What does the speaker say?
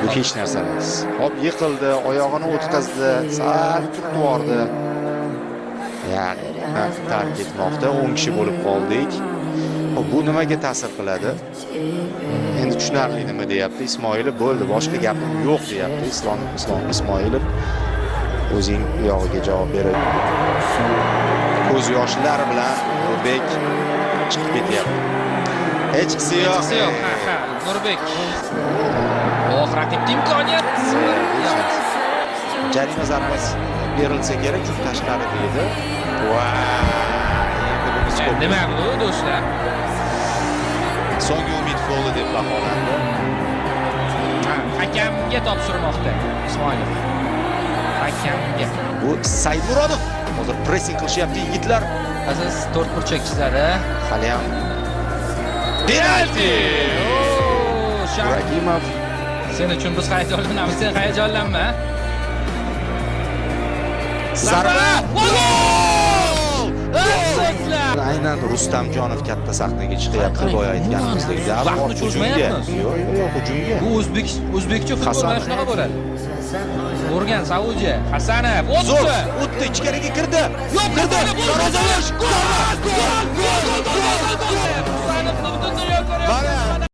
Bu hech narsa emas. Hop yiqildi, oyog'ini o'tkazdi, sal turtib yubordi. Ya'ni tark etmoqda 10 kishi bo'lib qoldik. Bu nimaga ta'sir qiladi? Endi tushunarli nima deyapti? Ismoilov bo'ldi, boshqa gapim yo'q deyapti. Islom Ismoilov o'zing uyog'iga javob beradi. Ko'z yoshlari bilan Nurbek chiqib ketyapti. Hech qisi yo'q. Ha, Nurbek. Raqibda imkoniyat. Jarima zarbasi berilsa kerak, chunki tashqari deydi. Endi bunisi ko'p. Nima bu do'stlar? So'nggi umid goli deb baholandi. Hakamga topshirmoqda Ismoilov. Hakamga. Bu Saymurodov. Hozir pressing qilishyapti yigitlar. Aziz to'rt burchak ishlari. Hali ham Penalti! Ibragimov. Sen uchun biz hayajonlanamiz, sen hayajonlanma. Zarba! Gol! Asoslar! Aynan Rustamjonov katta sahnaga chiqyapti, boya aytganimizdek. Vaqtni cho'zmayapmiz. Yo'q, hujumga. Bu o'zbekcha futbol mana shunaqa bo'ladi. O'rgan Saudiya. Hasanov Zo'r, o'tdi, ichkariga kirdi. Yo'q, kirdi. Darvozalash! Gol! Hasanovni butun dunyo ko'ryapti.